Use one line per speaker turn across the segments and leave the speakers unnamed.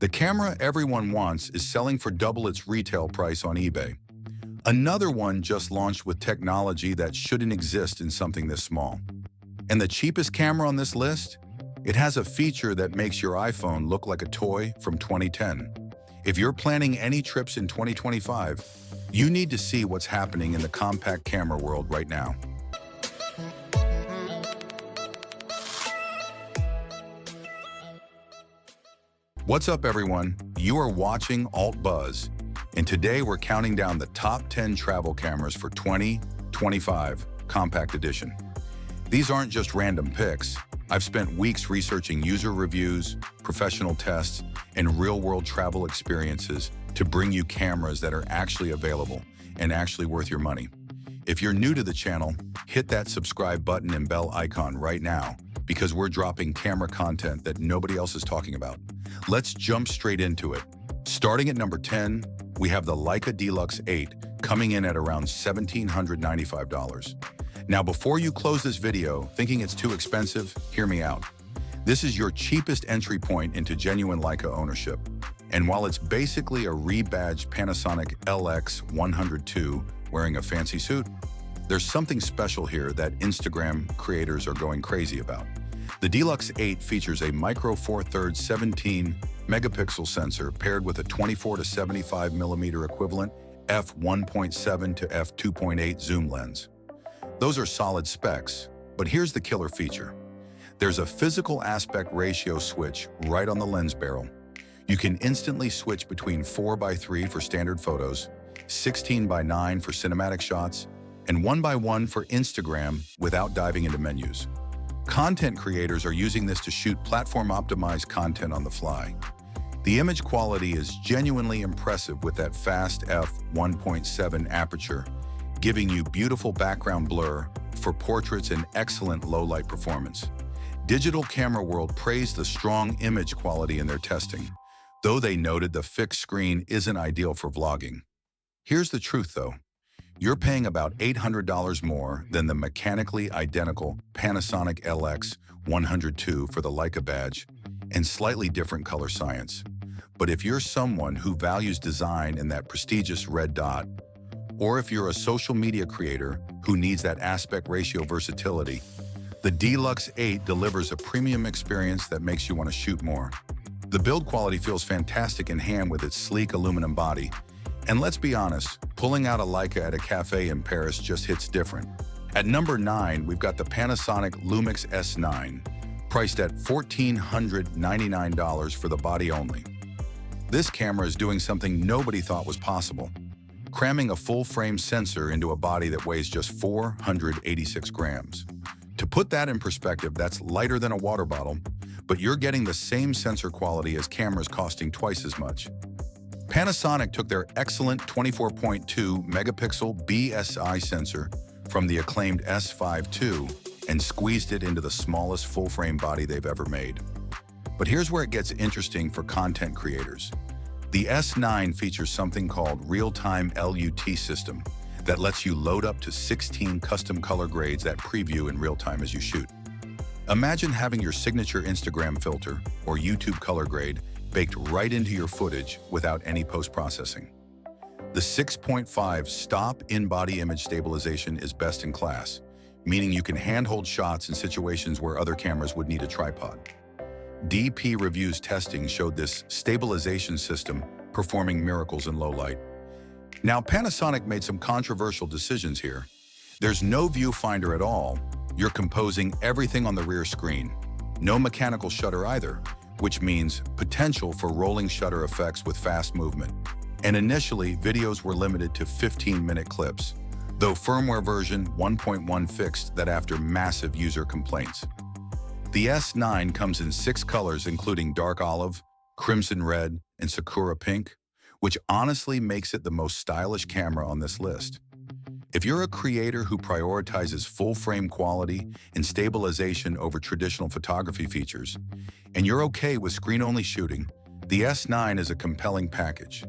The camera everyone wants is selling for double its retail price on eBay. Another one just launched with technology that shouldn't exist in something this small. And the cheapest camera on this list? It has a feature that makes your iPhone look like a toy from 2010. If you're planning any trips in 2025, you need to see what's happening in the compact camera world right now. What's up, everyone? You are watching Alt Buzz, and today we're counting down the top 10 travel cameras for 2025 Compact Edition. These aren't just random picks. I've spent weeks researching user reviews, professional tests, and real-world travel experiences to bring you cameras that are actually available and actually worth your money. If you're new to the channel, hit that subscribe button and bell icon right now, because we're dropping camera content that nobody else is talking about. Let's jump straight into it. Starting at number 10, we have the Leica D-Lux 8, coming in at around $1,795. Now, before you close this video thinking it's too expensive, hear me out. This is your cheapest entry point into genuine Leica ownership. And while it's basically a rebadged Panasonic LX100II wearing a fancy suit, there's something special here that Instagram creators are going crazy about. The D-Lux 8 features a micro four thirds 17 megapixel sensor paired with a 24 to 75 millimeter equivalent f1.7 to f2.8 zoom lens. Those are solid specs, but here's the killer feature. There's a physical aspect ratio switch right on the lens barrel. You can instantly switch between 4:3 for standard photos, 16:9 for cinematic shots, and 1:1 for Instagram without diving into menus. Content creators are using this to shoot platform-optimized content on the fly. The image quality is genuinely impressive with that fast f1.7 aperture, giving you beautiful background blur for portraits and excellent low-light performance. Digital Camera World praised the strong image quality in their testing, though they noted the fixed screen isn't ideal for vlogging. Here's the truth, though. You're paying about $800 more than the mechanically identical Panasonic LX100II for the Leica badge and slightly different color science. But if you're someone who values design and that prestigious red dot, or if you're a social media creator who needs that aspect ratio versatility, the D-Lux 8 delivers a premium experience that makes you want to shoot more. The build quality feels fantastic in hand with its sleek aluminum body. And let's be honest, pulling out a Leica at a cafe in Paris just hits different. At number 9, we've got the Panasonic Lumix S9, priced at $1,499 for the body only. This camera is doing something nobody thought was possible, cramming a full-frame sensor into a body that weighs just 486 grams. To put that in perspective, that's lighter than a water bottle, but you're getting the same sensor quality as cameras costing twice as much. Panasonic took their excellent 24.2 megapixel BSI sensor from the acclaimed S5 II and squeezed it into the smallest full-frame body they've ever made. But here's where it gets interesting for content creators. The S9 features something called real-time LUT system that lets you load up to 16 custom color grades that preview in real time as you shoot. Imagine having your signature Instagram filter or YouTube color grade baked right into your footage without any post-processing. The 6.5 stop in-body image stabilization is best in class, meaning you can handhold shots in situations where other cameras would need a tripod. DP Review's testing showed this stabilization system performing miracles in low light. Now, Panasonic made some controversial decisions here. There's no viewfinder at all. You're composing everything on the rear screen. No mechanical shutter either, which means potential for rolling shutter effects with fast movement. And initially, videos were limited to 15-minute clips, though firmware version 1.1 fixed that after massive user complaints. The S9 comes in 6 colors, including dark olive, crimson red, and sakura pink, which honestly makes it the most stylish camera on this list. If you're a creator who prioritizes full-frame quality and stabilization over traditional photography features, and you're okay with screen-only shooting, the S9 is a compelling package.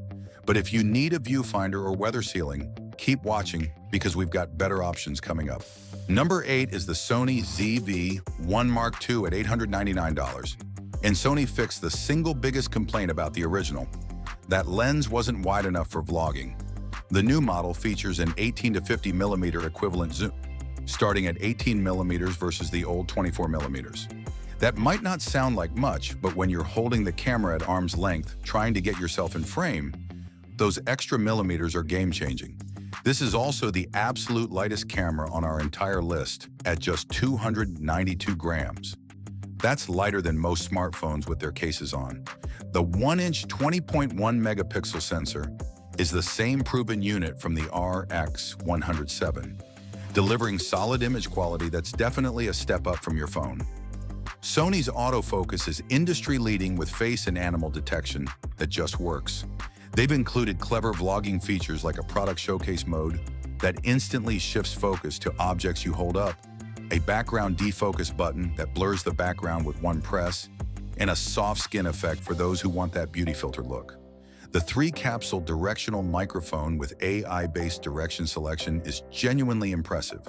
But if you need a viewfinder or weather sealing, keep watching because we've got better options coming up. Number 8 is the Sony ZV-1 Mark II at $899. And Sony fixed the single biggest complaint about the original. That lens wasn't wide enough for vlogging. The new model features an 18 to 50 millimeter equivalent zoom, starting at 18 millimeters versus the old 24 millimeters. That might not sound like much, but when you're holding the camera at arm's length, trying to get yourself in frame, those extra millimeters are game-changing. This is also the absolute lightest camera on our entire list at just 292 grams. That's lighter than most smartphones with their cases on. The 1-inch 20.1 megapixel sensor is the same proven unit from the RX107, delivering solid image quality that's definitely a step up from your phone. Sony's autofocus is industry-leading with face and animal detection that just works. They've included clever vlogging features like a product showcase mode that instantly shifts focus to objects you hold up, a background defocus button that blurs the background with one press, and a soft skin effect for those who want that beauty filter look. The 3-capsule directional microphone with AI-based direction selection is genuinely impressive.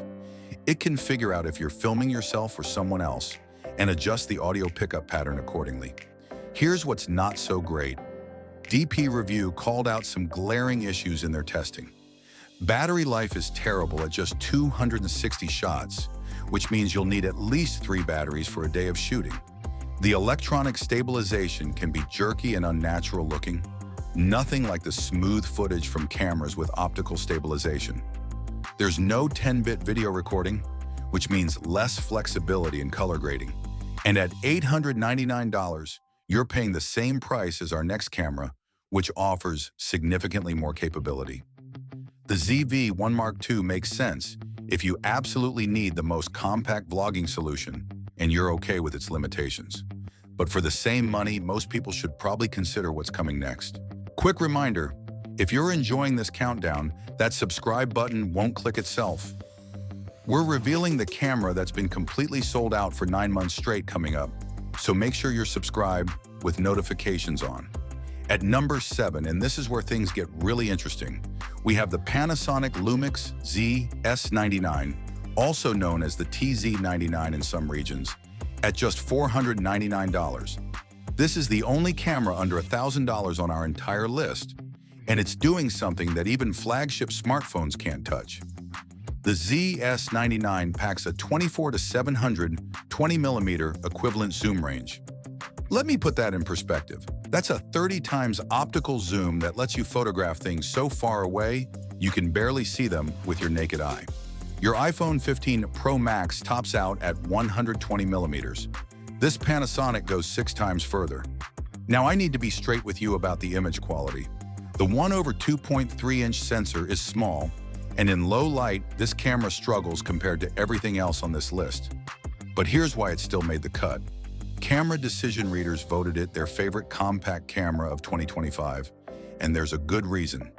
It can figure out if you're filming yourself or someone else and adjust the audio pickup pattern accordingly. Here's what's not so great. DP Review called out some glaring issues in their testing. Battery life is terrible at just 260 shots, which means you'll need at least 3 batteries for a day of shooting. The electronic stabilization can be jerky and unnatural looking, nothing like the smooth footage from cameras with optical stabilization. There's no 10-bit video recording, which means less flexibility in color grading. And at $899, you're paying the same price as our next camera, which offers significantly more capability. The ZV-1 Mark II makes sense if you absolutely need the most compact vlogging solution and you're okay with its limitations. But for the same money, most people should probably consider what's coming next. Quick reminder, if you're enjoying this countdown, that subscribe button won't click itself. We're revealing the camera that's been completely sold out for 9 months straight coming up, so make sure you're subscribed with notifications on. At number 7, and this is where things get really interesting, we have the Panasonic Lumix ZS99, also known as the TZ99 in some regions, at just $499. This is the only camera under $1,000 on our entire list, and it's doing something that even flagship smartphones can't touch. The ZS99 packs a 24 to 720 millimeter equivalent zoom range. Let me put that in perspective. That's a 30 times optical zoom that lets you photograph things so far away you can barely see them with your naked eye. Your iPhone 15 Pro Max tops out at 120 millimeters. This Panasonic goes 6 times further. Now I need to be straight with you about the image quality. The 1/2.3-inch sensor is small, and in low light, this camera struggles compared to everything else on this list. But here's why it still made the cut. Camera decision readers voted it their favorite compact camera of 2025, and there's a good reason.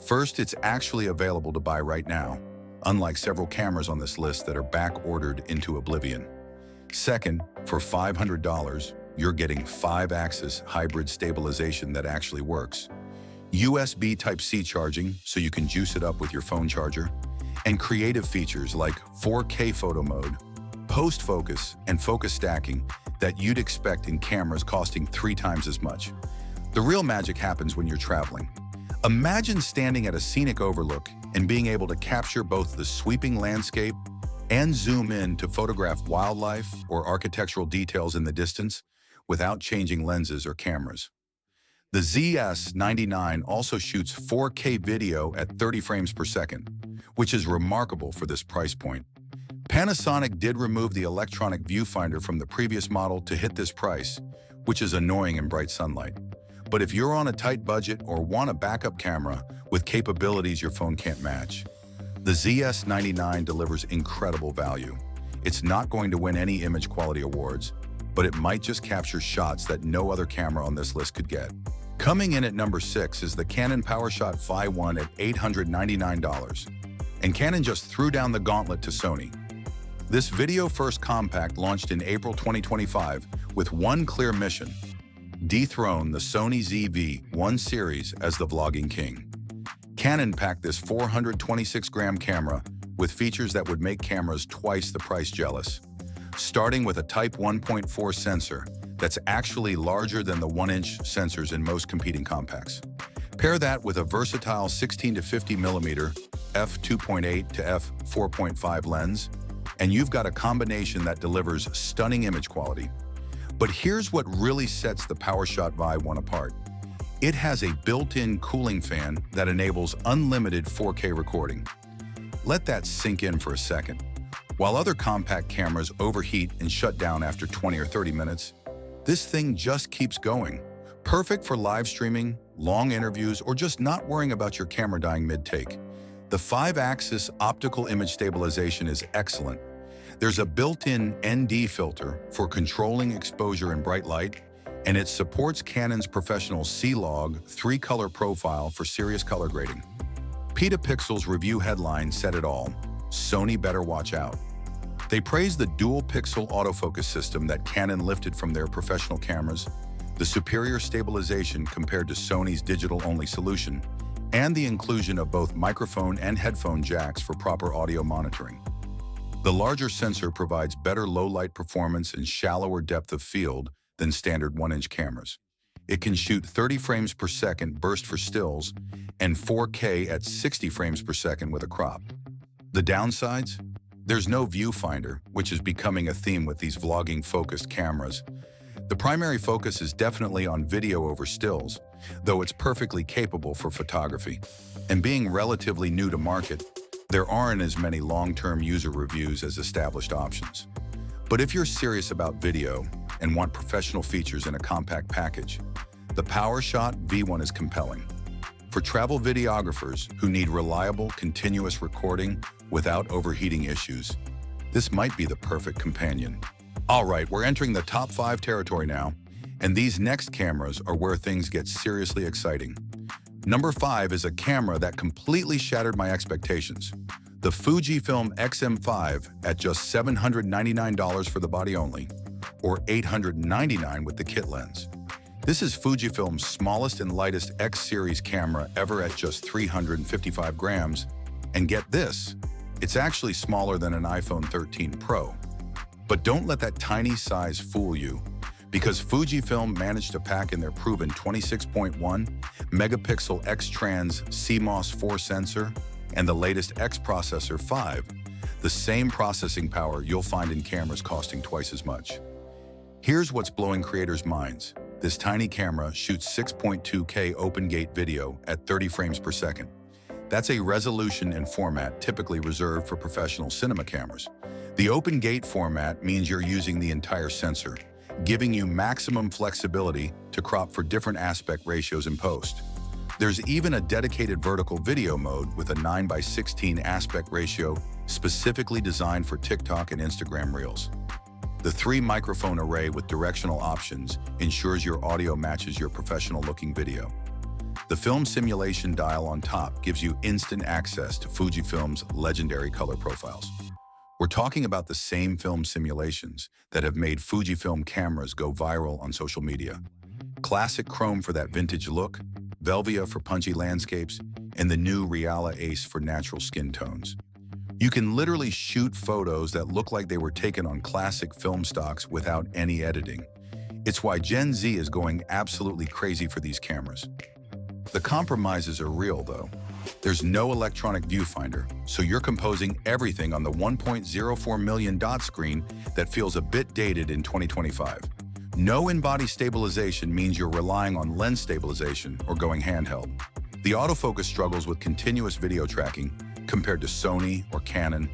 First, it's actually available to buy right now, unlike several cameras on this list that are back-ordered into oblivion. Second, for $500, you're getting 5-axis hybrid stabilization that actually works, USB Type-C charging so you can juice it up with your phone charger, and creative features like 4K photo mode, post-focus, and focus stacking that you'd expect in cameras costing 3 times as much. The real magic happens when you're traveling. Imagine standing at a scenic overlook and being able to capture both the sweeping landscape and zoom in to photograph wildlife or architectural details in the distance without changing lenses or cameras. The ZS99 also shoots 4K video at 30 frames per second, which is remarkable for this price point. Panasonic did remove the electronic viewfinder from the previous model to hit this price, which is annoying in bright sunlight. But if you're on a tight budget or want a backup camera with capabilities your phone can't match, the ZS99 delivers incredible value. It's not going to win any image quality awards, but it might just capture shots that no other camera on this list could get. Coming in at number 6 is the Canon PowerShot V1 at $899. And Canon just threw down the gauntlet to Sony. This video-first compact launched in April 2025 with one clear mission: dethrone the Sony ZV-1 series as the vlogging king. Canon packed this 426-gram camera with features that would make cameras twice the price jealous. Starting with a Type 1.4 sensor that's actually larger than the 1-inch sensors in most competing compacts. Pair that with a versatile 16 to 50 millimeter f2.8 to f4.5 lens, and you've got a combination that delivers stunning image quality. But here's what really sets the PowerShot V1 apart. It has a built-in cooling fan that enables unlimited 4K recording. Let that sink in for a second. While other compact cameras overheat and shut down after 20 or 30 minutes, this thing just keeps going. Perfect for live streaming, long interviews, or just not worrying about your camera dying mid-take. The 5-axis optical image stabilization is excellent. There's a built-in ND filter for controlling exposure in bright light, and it supports Canon's professional C-Log 3-color profile for serious color grading. Petapixel's review headline said it all: Sony better watch out. They praised the dual-pixel autofocus system that Canon lifted from their professional cameras, the superior stabilization compared to Sony's digital-only solution, and the inclusion of both microphone and headphone jacks for proper audio monitoring. The larger sensor provides better low-light performance and shallower depth of field than standard 1-inch cameras. It can shoot 30 frames per second burst for stills and 4K at 60 frames per second with a crop. The downsides? There's no viewfinder, which is becoming a theme with these vlogging-focused cameras. The primary focus is definitely on video over stills, though it's perfectly capable for photography. And being relatively new to market, there aren't as many long-term user reviews as established options. But if you're serious about video and want professional features in a compact package, the PowerShot V1 is compelling. For travel videographers who need reliable, continuous recording without overheating issues, this might be the perfect companion. All right, we're entering the top 5 territory now, and these next cameras are where things get seriously exciting. Number 5 is a camera that completely shattered my expectations. The Fujifilm X-M5 at just $799 for the body only, or $899 with the kit lens. This is Fujifilm's smallest and lightest X-series camera ever at just 355 grams. And get this, it's actually smaller than an iPhone 13 Pro. But don't let that tiny size fool you, because Fujifilm managed to pack in their proven 26.1 megapixel X-Trans CMOS 4 sensor and the latest X processor 5, the same processing power you'll find in cameras costing twice as much. Here's what's blowing creators' minds. This tiny camera shoots 6.2K open-gate video at 30 frames per second. That's a resolution and format typically reserved for professional cinema cameras. The open-gate format means you're using the entire sensor, giving you maximum flexibility to crop for different aspect ratios in post. There's even a dedicated vertical video mode with a 9:16 aspect ratio specifically designed for TikTok and Instagram Reels. The 3-microphone array with directional options ensures your audio matches your professional-looking video. The film simulation dial on top gives you instant access to Fujifilm's legendary color profiles. We're talking about the same film simulations that have made Fujifilm cameras go viral on social media. Classic chrome for that vintage look, Velvia for punchy landscapes, and the new Reala Ace for natural skin tones. You can literally shoot photos that look like they were taken on classic film stocks without any editing. It's why Gen Z is going absolutely crazy for these cameras. The compromises are real, though. There's no electronic viewfinder, so you're composing everything on the 1.04 million dot screen that feels a bit dated in 2025. No in-body stabilization means you're relying on lens stabilization or going handheld. The autofocus struggles with continuous video tracking compared to Sony or Canon,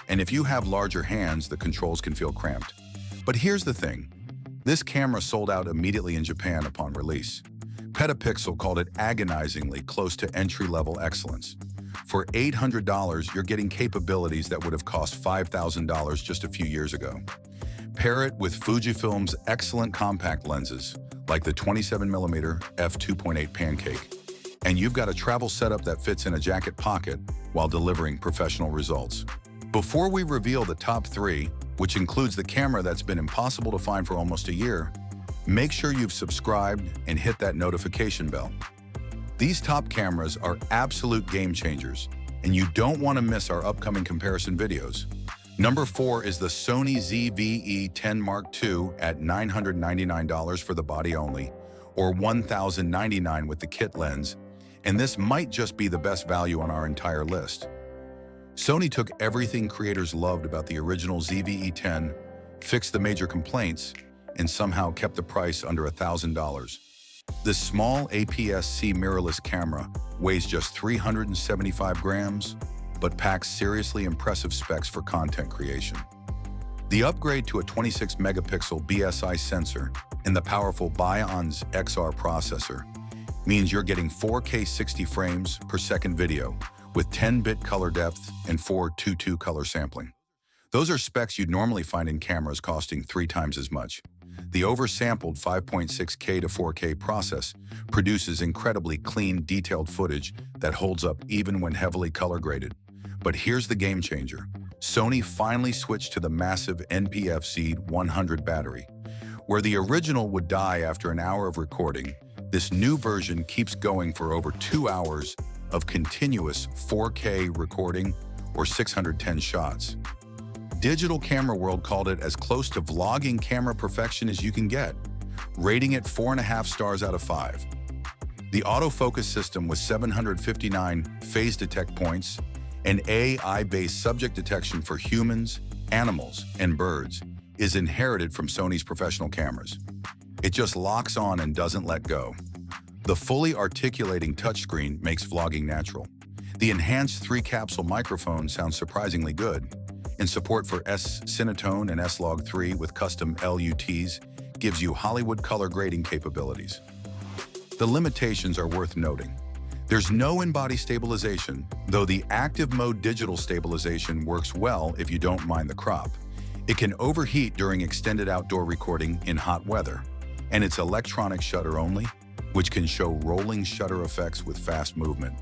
and if you have larger hands, the controls can feel cramped. But here's the thing. This camera sold out immediately in Japan upon release. Petapixel called it agonizingly close to entry-level excellence. For $800, you're getting capabilities that would have cost $5,000 just a few years ago. Pair it with Fujifilm's excellent compact lenses, like the 27mm f2.8 Pancake, and you've got a travel setup that fits in a jacket pocket while delivering professional results. Before we reveal the top 3, which includes the camera that's been impossible to find for almost a year, make sure you've subscribed and hit that notification bell. These top cameras are absolute game changers, and you don't want to miss our upcoming comparison videos. Number 4 is the Sony ZV-1 Mark II at $999 for the body only, or $1,099 with the kit lens, and this might just be the best value on our entire list. Sony took everything creators loved about the original ZV-E10, fixed the major complaints, and somehow kept the price under $1,000. This small APS-C mirrorless camera weighs just 375 grams, but packs seriously impressive specs for content creation. The upgrade to a 26-megapixel BSI sensor and the powerful Bion's XR processor means you're getting 4K 60 frames per second video with 10-bit color depth and 4:2:2 color sampling. Those are specs you'd normally find in cameras costing 3 times as much. The oversampled 5.6K to 4K process produces incredibly clean, detailed footage that holds up even when heavily color graded. But here's the game changer. Sony finally switched to the massive NP-100 battery. Where the original would die after an hour of recording, this new version keeps going for over 2 hours of continuous 4K recording or 610 shots. Digital Camera World called it as close to vlogging camera perfection as you can get, rating it 4.5 stars out of 5. The autofocus system with 759 phase detect points and AI-based subject detection for humans, animals, and birds is inherited from Sony's professional cameras. It just locks on and doesn't let go. The fully articulating touchscreen makes vlogging natural. The enhanced 3-capsule microphone sounds surprisingly good, and support for S-Cinetone and S-Log3 with custom LUTs gives you Hollywood color grading capabilities. The limitations are worth noting. There's no in-body stabilization, though the active mode digital stabilization works well if you don't mind the crop. It can overheat during extended outdoor recording in hot weather, and it's electronic shutter only, which can show rolling shutter effects with fast movement.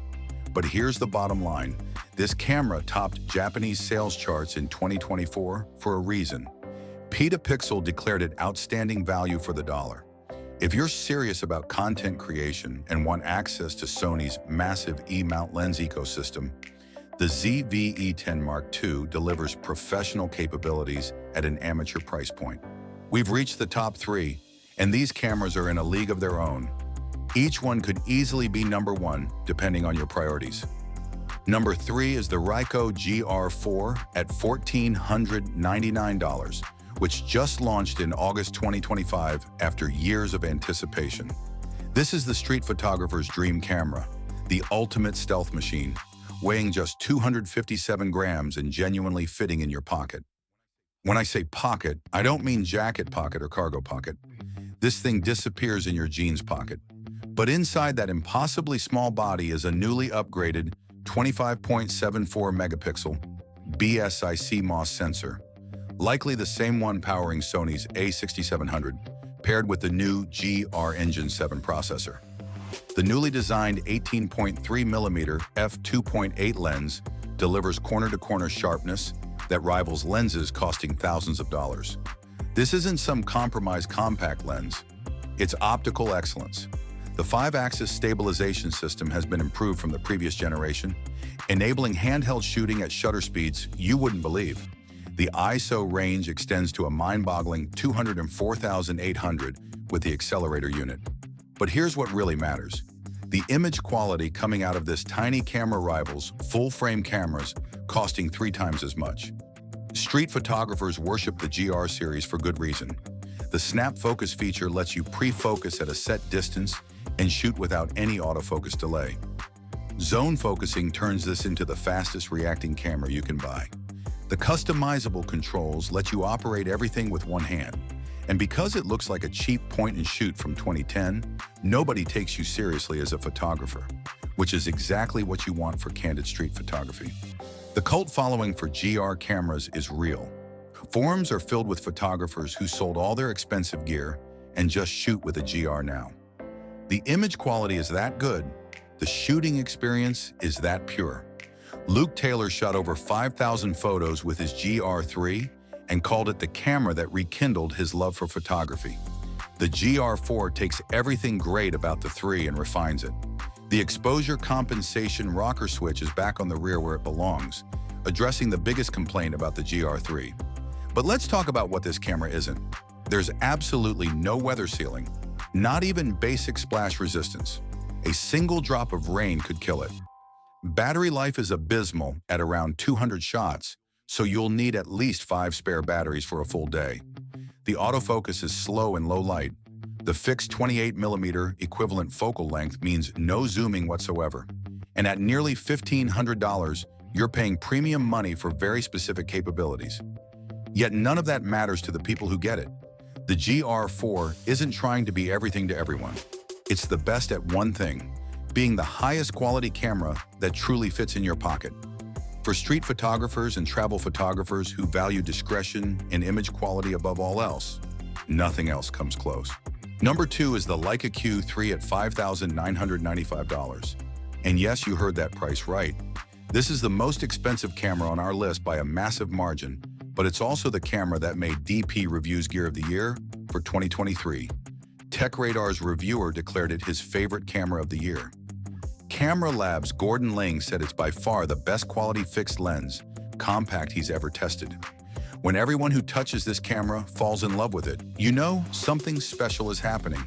But here's the bottom line. This camera topped Japanese sales charts in 2024 for a reason. Petapixel declared it outstanding value for the dollar. If you're serious about content creation and want access to Sony's massive E-mount lens ecosystem, the ZV-E10 Mark II delivers professional capabilities at an amateur price point. We've reached the top 3, and these cameras are in a league of their own. Each one could easily be number 1, depending on your priorities. Number 3 is the Ricoh GR IV at $1,499, which just launched in August 2025 after years of anticipation. This is the street photographer's dream camera, the ultimate stealth machine, weighing just 257 grams and genuinely fitting in your pocket. When I say pocket, I don't mean jacket pocket or cargo pocket. This thing disappears in your jeans pocket. But inside that impossibly small body is a newly upgraded 25.74 megapixel BSI CMOS sensor, likely the same one powering Sony's A6700, paired with the new GR Engine 7 processor. The newly designed 18.3mm f2.8 lens delivers corner-to-corner sharpness that rivals lenses costing thousands of dollars. This isn't some compromised compact lens. It's optical excellence. The 5-axis stabilization system has been improved from the previous generation, enabling handheld shooting at shutter speeds you wouldn't believe. The ISO range extends to a mind-boggling 204,800 with the accelerator unit. But here's what really matters. The image quality coming out of this tiny camera rivals full-frame cameras costing 3 times as much. Street photographers worship the GR series for good reason. The snap focus feature lets you pre-focus at a set distance and shoot without any autofocus delay. Zone focusing turns this into the fastest reacting camera you can buy. The customizable controls let you operate everything with one hand. And because it looks like a cheap point-and-shoot from 2010, nobody takes you seriously as a photographer, which is exactly what you want for candid street photography. The cult following for GR cameras is real. Forums are filled with photographers who sold all their expensive gear and just shoot with a GR now. The image quality is that good, the shooting experience is that pure. Luke Taylor shot over 5,000 photos with his GR III and called it the camera that rekindled his love for photography. The GR IV takes everything great about the 3 and refines it. The exposure compensation rocker switch is back on the rear where it belongs, addressing the biggest complaint about the GR3. But let's talk about what this camera isn't. There's absolutely no weather sealing, not even basic splash resistance. A single drop of rain could kill it. Battery life is abysmal at around 200 shots, so you'll need at least 5 spare batteries for a full day. The autofocus is slow in low light. The fixed 28mm equivalent focal length means no zooming whatsoever. And at nearly $1,500, you're paying premium money for very specific capabilities. Yet none of that matters to the people who get it. The GR4 isn't trying to be everything to everyone. It's the best at one thing, being the highest quality camera that truly fits in your pocket. For street photographers and travel photographers who value discretion and image quality above all else, nothing else comes close. Number 2 is the Leica Q3 at $5,995. And yes, you heard that price right. This is the most expensive camera on our list by a massive margin, but it's also the camera that made DP Review's Gear of the Year for 2023. TechRadar's reviewer declared it his favorite camera of the year. Camera Lab's Gordon Ling said it's by far the best quality fixed lens compact he's ever tested. When everyone who touches this camera falls in love with it, you know something special is happening.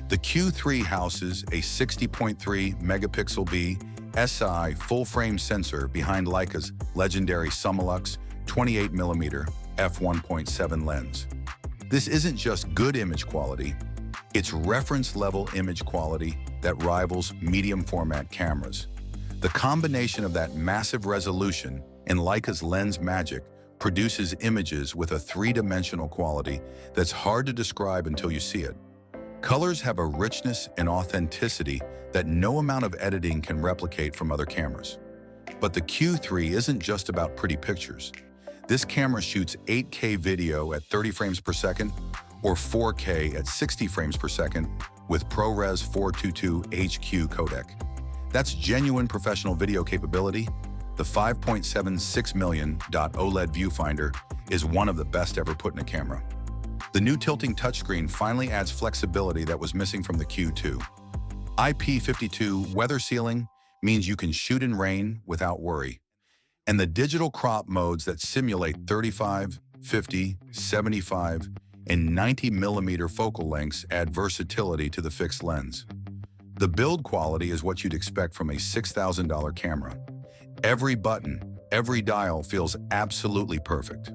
The Q3 houses a 60.3 megapixel BSI full-frame sensor behind Leica's legendary Lumix 28mm f1.7 lens. This isn't just good image quality, it's reference-level image quality that rivals medium-format cameras. The combination of that massive resolution and Leica's lens magic produces images with a three-dimensional quality that's hard to describe until you see it. Colors have a richness and authenticity that no amount of editing can replicate from other cameras. But the Q3 isn't just about pretty pictures. This camera shoots 8K video at 30 frames per second or 4K at 60 frames per second with ProRes 422 HQ codec. That's genuine professional video capability. The 5.76 million OLED viewfinder is one of the best ever put in a camera. The new tilting touchscreen finally adds flexibility that was missing from the Q2. IP52 weather sealing means you can shoot in rain without worry. And the digital crop modes that simulate 35, 50, 75, and 90mm focal lengths add versatility to the fixed lens. The build quality is what you'd expect from a $6,000 camera. Every button, every dial feels absolutely perfect.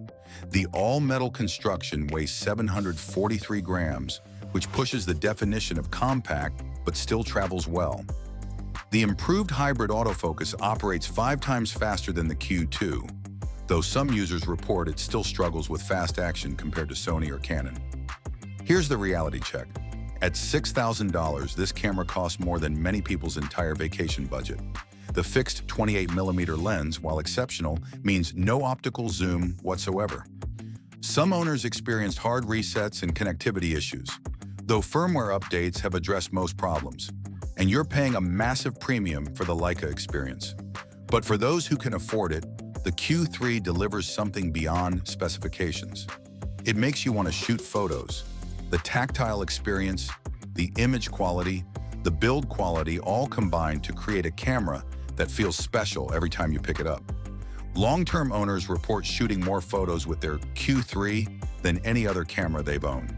The all-metal construction weighs 743 grams, which pushes the definition of compact but still travels well. The improved hybrid autofocus operates 5 times faster than the Q2, though some users report it still struggles with fast action compared to Sony or Canon. Here's the reality check. At $6,000, this camera costs more than many people's entire vacation budget. The fixed 28mm lens, while exceptional, means no optical zoom whatsoever. Some owners experienced hard resets and connectivity issues, though firmware updates have addressed most problems. And you're paying a massive premium for the Leica experience. But for those who can afford it, the Q3 delivers something beyond specifications. It makes you want to shoot photos. The tactile experience, the image quality, the build quality all combine to create a camera that feels special every time you pick it up. Long-term owners report shooting more photos with their Q3 than any other camera they've owned.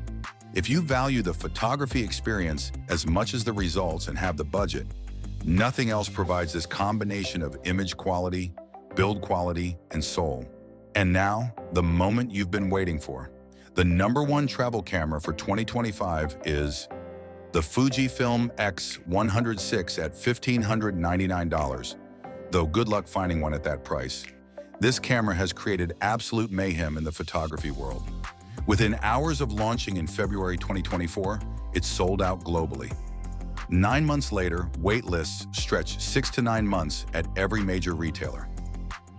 If you value the photography experience as much as the results and have the budget, nothing else provides this combination of image quality, build quality, and soul. And now, the moment you've been waiting for. The #1 travel camera for 2025 is the Fujifilm X100VI at $1,599, though good luck finding one at that price. This camera has created absolute mayhem in the photography world. Within hours of launching in February 2024, it's sold out globally. 9 months later, wait lists stretch 6 to 9 months at every major retailer.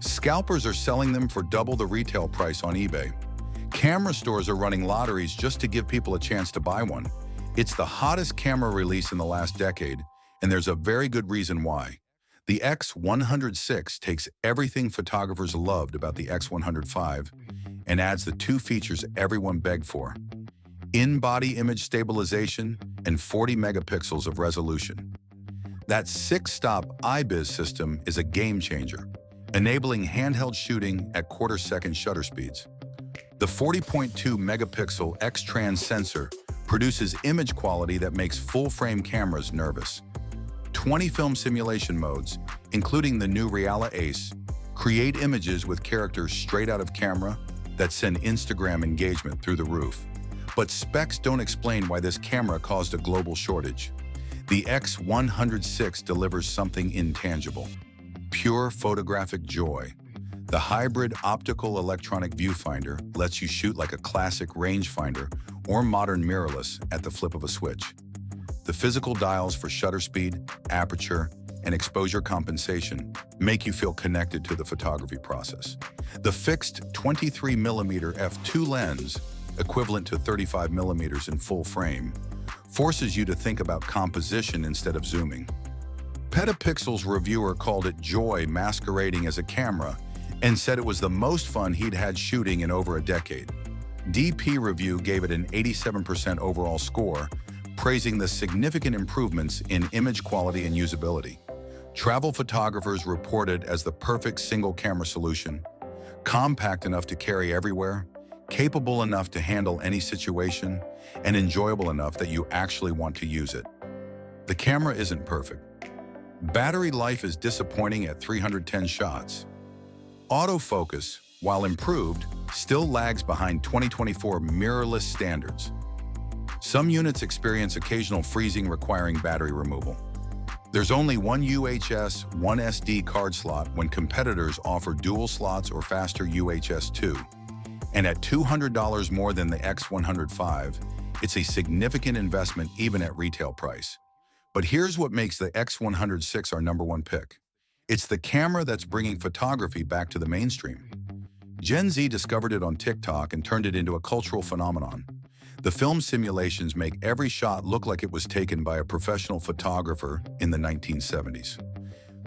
Scalpers are selling them for double the retail price on eBay. Camera stores are running lotteries just to give people a chance to buy one. It's the hottest camera release in the last decade, and there's a very good reason why. The X100VI takes everything photographers loved about the X100V and adds the 2 features everyone begged for: in-body image stabilization and 40 megapixels of resolution. That 6-stop IBIS system is a game changer. enabling handheld shooting at quarter-second shutter speeds. The 40.2 megapixel X-Trans sensor produces image quality that makes full-frame cameras nervous. 20 film simulation modes, including the new Reala Ace, create images with characters straight out of camera that send Instagram engagement through the roof. But specs don't explain why this camera caused a global shortage. The X100VI delivers something intangible: pure photographic joy. The hybrid optical electronic viewfinder lets you shoot like a classic rangefinder or modern mirrorless at the flip of a switch. The physical dials for shutter speed, aperture, and exposure compensation make you feel connected to the photography process. The fixed 23mm f2 lens, equivalent to 35mm in full frame, forces you to think about composition instead of zooming. Petapixel's reviewer called it joy masquerading as a camera and said it was the most fun he'd had shooting in over a decade. DP Review gave it an 87% overall score, praising the significant improvements in image quality and usability. Travel photographers report it as the perfect single-camera solution: compact enough to carry everywhere, capable enough to handle any situation, and enjoyable enough that you actually want to use it. The camera isn't perfect. Battery life is disappointing at 310 shots. Autofocus, while improved, still lags behind 2024 mirrorless standards. Some units experience occasional freezing requiring battery removal. There's only one UHS, one SD card slot when competitors offer dual slots or faster UHS 2. And at $200 more than the X100V, it's a significant investment even at retail price. But here's what makes the X100VI our #1 pick. It's the camera that's bringing photography back to the mainstream. Gen Z discovered it on TikTok and turned it into a cultural phenomenon. The film simulations make every shot look like it was taken by a professional photographer in the 1970s.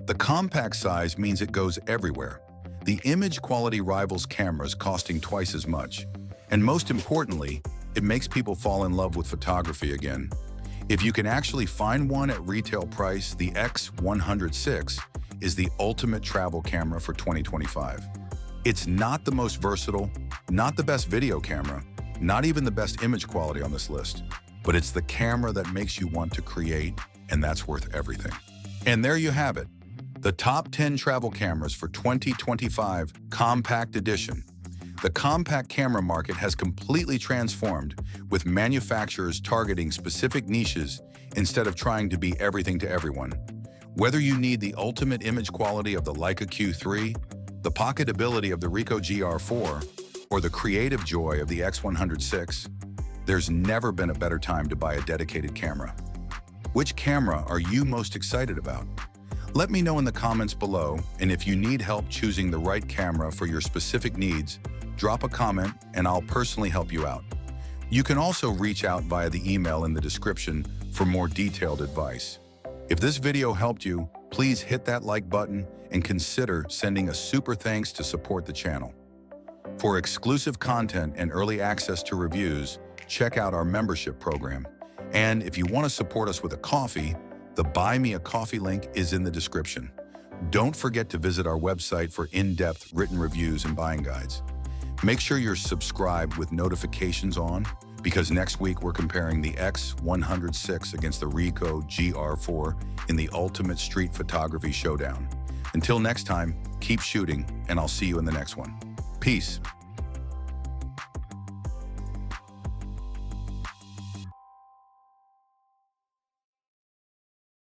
The compact size means it goes everywhere. The image quality rivals cameras costing twice as much. And most importantly, it makes people fall in love with photography again. If you can actually find one at retail price, the X100VI is the ultimate travel camera for 2025. It's not the most versatile, not the best video camera, not even the best image quality on this list, but it's the camera that makes you want to create, and that's worth everything. And there you have it, the top 10 travel cameras for 2025 Compact Edition. The compact camera market has completely transformed, with manufacturers targeting specific niches instead of trying to be everything to everyone. Whether you need the ultimate image quality of the Leica Q3, the pocketability of the Ricoh GR IV, or the creative joy of the X100VI, there's never been a better time to buy a dedicated camera. Which camera are you most excited about? Let me know in the comments below, and if you need help choosing the right camera for your specific needs, drop a comment and I'll personally help you out. You can also reach out via the email in the description for more detailed advice. If this video helped you, please hit that like button and consider sending a super thanks to support the channel. For exclusive content and early access to reviews, check out our membership program. And if you want to support us with a coffee, the Buy Me a Coffee link is in the description. Don't forget to visit our website for in-depth written reviews and buying guides. Make sure you're subscribed with notifications on, because next week we're comparing the X100VI against the Ricoh GR IV in the ultimate street photography showdown. Until next time, keep shooting, and I'll see you in the next one. Peace.